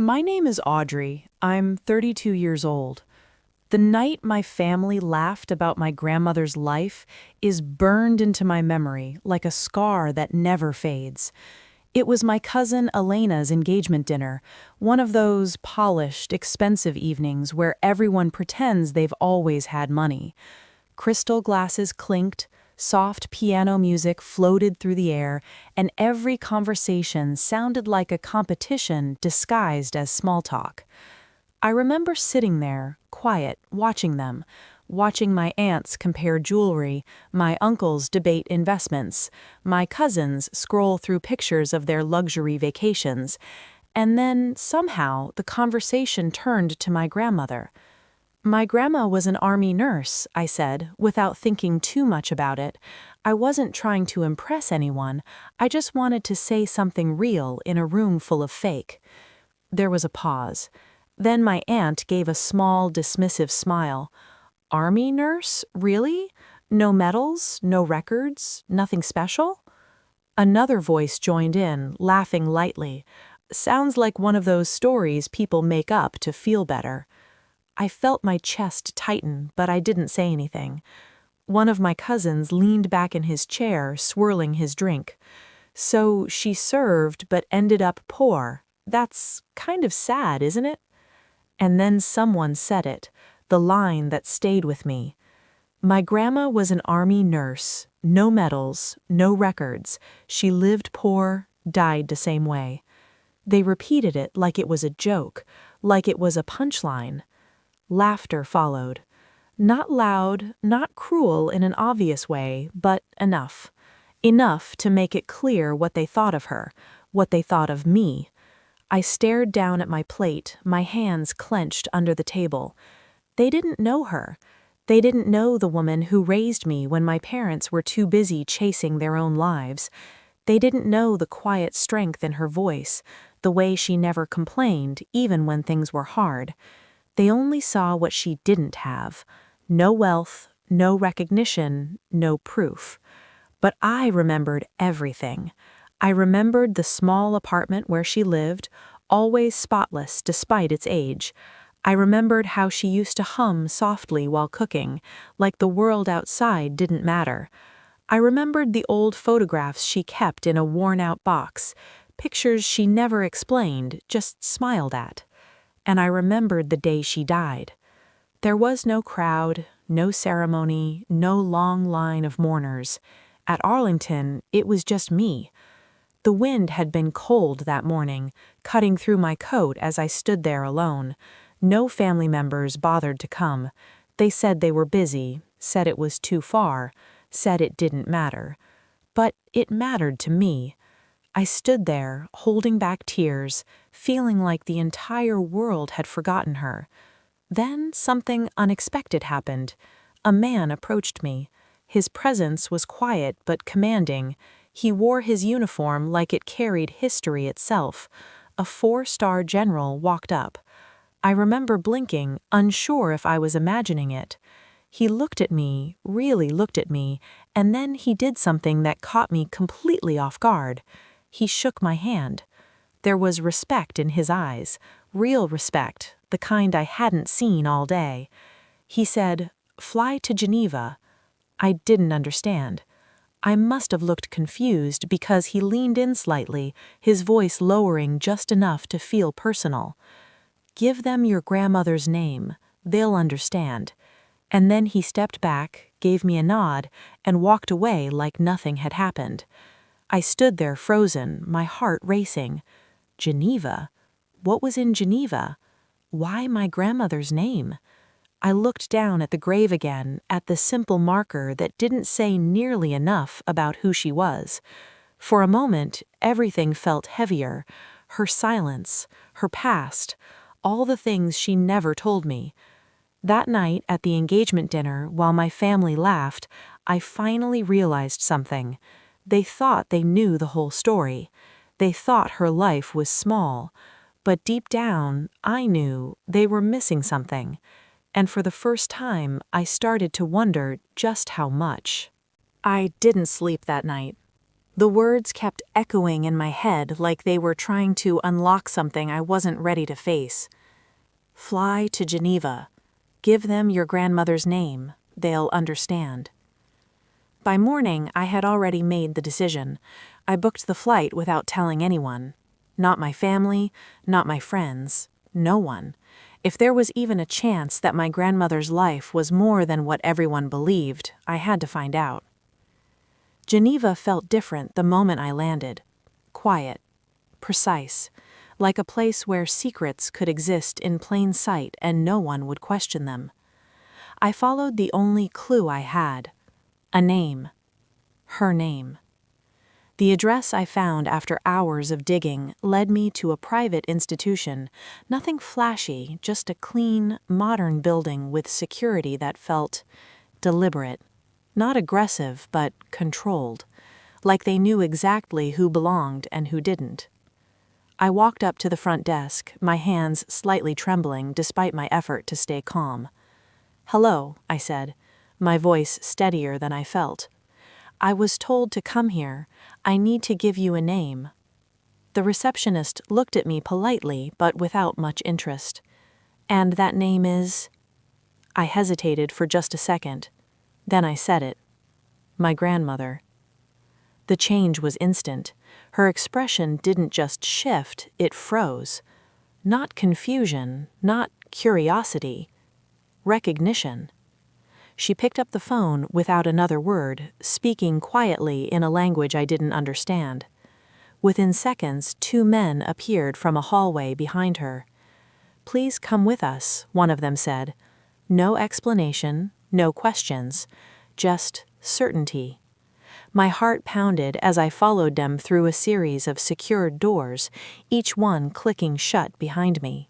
My name is Audrey. I'm 32 years old. The night my family laughed about my grandmother's life is burned into my memory like a scar that never fades. It was my cousin Elena's engagement dinner, one of those polished, expensive evenings where everyone pretends they've always had money. Crystal glasses clinked, soft piano music floated through the air, and every conversation sounded like a competition disguised as small talk. I remember sitting there, quiet, watching them, watching my aunts compare jewelry, my uncles debate investments, my cousins scroll through pictures of their luxury vacations, and then, somehow, the conversation turned to my grandmother. My grandma was an army nurse, I said, without thinking too much about it. I wasn't trying to impress anyone, I just wanted to say something real in a room full of fake. There was a pause. Then my aunt gave a small, dismissive smile. Army nurse? Really? No medals? No records? Nothing special? Another voice joined in, laughing lightly. Sounds like one of those stories people make up to feel better. I felt my chest tighten, but I didn't say anything. One of my cousins leaned back in his chair, swirling his drink. So she served, but ended up poor. That's kind of sad, isn't it? And then someone said it, the line that stayed with me. My grandma was an army nurse, no medals, no records. She lived poor, died the same way. They repeated it like it was a joke, like it was a punchline. Laughter followed. Not loud, not cruel in an obvious way, but enough. Enough to make it clear what they thought of her, what they thought of me. I stared down at my plate, my hands clenched under the table. They didn't know her. They didn't know the woman who raised me when my parents were too busy chasing their own lives. They didn't know the quiet strength in her voice, the way she never complained, even when things were hard. They only saw what she didn't have. No wealth, no recognition, no proof. But I remembered everything. I remembered the small apartment where she lived, always spotless despite its age. I remembered how she used to hum softly while cooking, like the world outside didn't matter. I remembered the old photographs she kept in a worn-out box, pictures she never explained, just smiled at. And I remembered the day she died. There was no crowd, no ceremony, no long line of mourners. At Arlington, it was just me. The wind had been cold that morning, cutting through my coat as I stood there alone. No family members bothered to come. They said they were busy, said it was too far, said it didn't matter. But it mattered to me. I stood there, holding back tears, feeling like the entire world had forgotten her. Then something unexpected happened. A man approached me. His presence was quiet but commanding. He wore his uniform like it carried history itself. A 4-star general walked up. I remember blinking, unsure if I was imagining it. He looked at me, really looked at me, and then he did something that caught me completely off guard. He shook my hand. There was respect in his eyes, real respect, the kind I hadn't seen all day. He said, "Fly to Geneva." I didn't understand. I must have looked confused because he leaned in slightly, his voice lowering just enough to feel personal. "Give them your grandmother's name. They'll understand." And then he stepped back, gave me a nod, and walked away like nothing had happened. I stood there frozen, my heart racing. Geneva? What was in Geneva? Why my grandmother's name? I looked down at the grave again, at the simple marker that didn't say nearly enough about who she was. For a moment, everything felt heavier. Her silence, her past, all the things she never told me. That night at the engagement dinner, while my family laughed, I finally realized something. They thought they knew the whole story. They thought her life was small. But deep down, I knew they were missing something. And for the first time, I started to wonder just how much. I didn't sleep that night. The words kept echoing in my head like they were trying to unlock something I wasn't ready to face. Fly to Geneva. Give them your grandmother's name. They'll understand. By morning, I had already made the decision. I booked the flight without telling anyone. Not my family, not my friends, no one. If there was even a chance that my grandmother's life was more than what everyone believed, I had to find out. Geneva felt different the moment I landed. Quiet, precise, like a place where secrets could exist in plain sight and no one would question them. I followed the only clue I had. A name. Her name. The address I found after hours of digging led me to a private institution, nothing flashy, just a clean, modern building with security that felt deliberate. Not aggressive, but controlled, like they knew exactly who belonged and who didn't. I walked up to the front desk, my hands slightly trembling despite my effort to stay calm. "Hello," I said, my voice steadier than I felt. "I was told to come here. I need to give you a name." The receptionist looked at me politely but without much interest. "And that name is?" I hesitated for just a second. Then I said it. "My grandmother." The change was instant. Her expression didn't just shift, it froze. Not confusion, not curiosity. Recognition. She picked up the phone without another word, speaking quietly in a language I didn't understand. Within seconds, 2 men appeared from a hallway behind her. "Please come with us," one of them said. No explanation, no questions, just certainty. My heart pounded as I followed them through a series of secured doors, each one clicking shut behind me.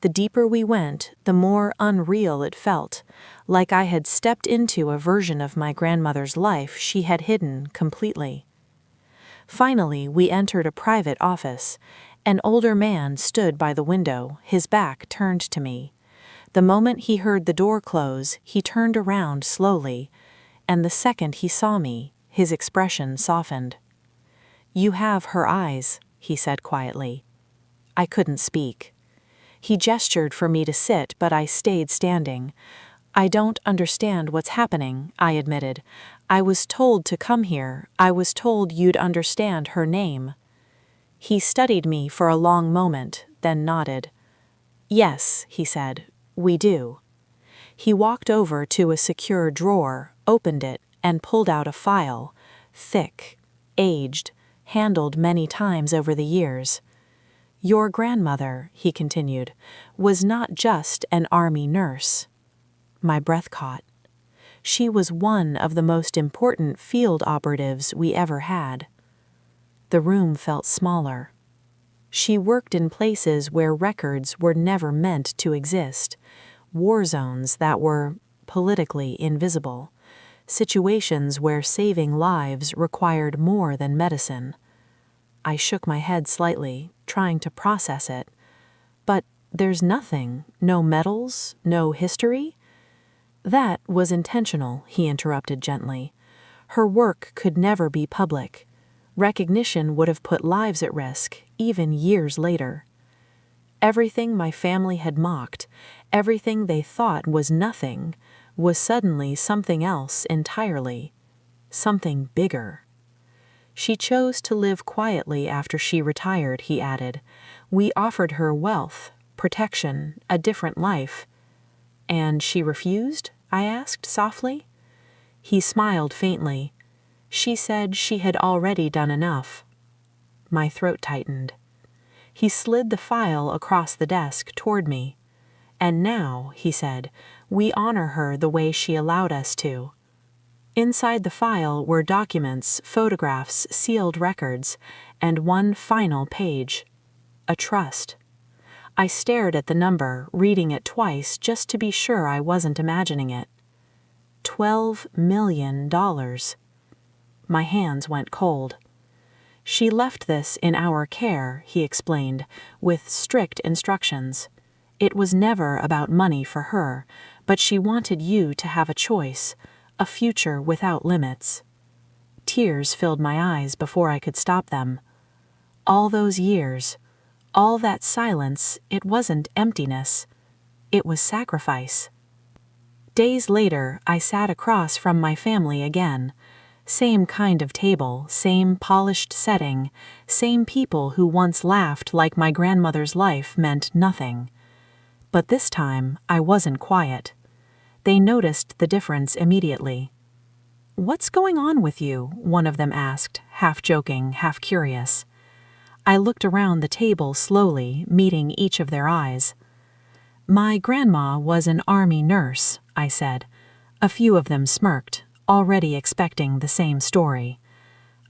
The deeper we went, the more unreal it felt, like I had stepped into a version of my grandmother's life she had hidden completely. Finally, we entered a private office. An older man stood by the window, his back turned to me. The moment he heard the door close, he turned around slowly, and the second he saw me, his expression softened. "You have her eyes," he said quietly. I couldn't speak. He gestured for me to sit, but I stayed standing. "I don't understand what's happening," I admitted. "I was told to come here. I was told you'd understand her name." He studied me for a long moment, then nodded. "Yes," he said, "we do." He walked over to a secure drawer, opened it, and pulled out a file, thick, aged, handled many times over the years. "Your grandmother," he continued, "was not just an army nurse." My breath caught. She was one of the most important field operatives we ever had. The room felt smaller. She worked in places where records were never meant to exist, war zones that were politically invisible, situations where saving lives required more than medicine. I shook my head slightly, trying to process it. "But there's nothing, no medals, no history?" "That was intentional," he interrupted gently. "Her work could never be public. Recognition would have put lives at risk, even years later. Everything my family had mocked, everything they thought was nothing, was suddenly something else entirely. Something bigger." "She chose to live quietly after she retired," he added. "We offered her wealth, protection, a different life." "And she refused?" I asked softly. He smiled faintly. "She said she had already done enough." My throat tightened. He slid the file across the desk toward me. "And now," he said, "we honor her the way she allowed us to." Inside the file were documents, photographs, sealed records, and one final page. A trust. I stared at the number, reading it twice just to be sure I wasn't imagining it. $12 million. My hands went cold. "She left this in our care," he explained, "with strict instructions. It was never about money for her, but she wanted you to have a choice, a future without limits." Tears filled my eyes before I could stop them. All those years, all that silence, it wasn't emptiness. It was sacrifice. Days later, I sat across from my family again. Same kind of table, same polished setting, same people who once laughed like my grandmother's life meant nothing. But this time, I wasn't quiet. They noticed the difference immediately. "What's going on with you?" one of them asked, half joking, half curious. I looked around the table slowly, meeting each of their eyes. "My grandma was an army nurse," I said. A few of them smirked, already expecting the same story.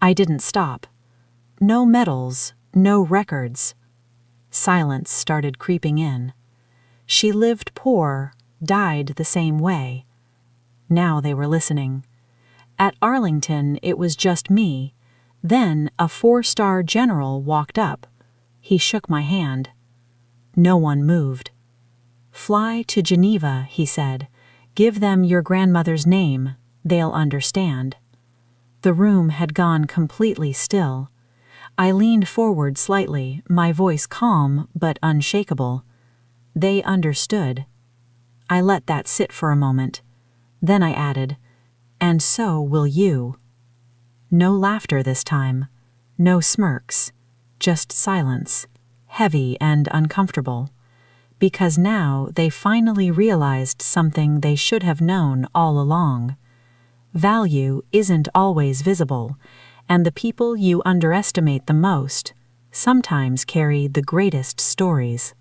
I didn't stop. No medals, no records. Silence started creeping in. She lived poor, died the same way. Now they were listening. At Arlington, it was just me. Then a 4-star general walked up. He shook my hand. No one moved. "Fly to Geneva," he said. "Give them your grandmother's name. They'll understand." The room had gone completely still. I leaned forward slightly, my voice calm but unshakable. They understood. I let that sit for a moment. Then I added, "And so will you." No laughter this time. No smirks. Just silence, heavy and uncomfortable. Because now they finally realized something they should have known all along. Value isn't always visible, and the people you underestimate the most sometimes carry the greatest stories.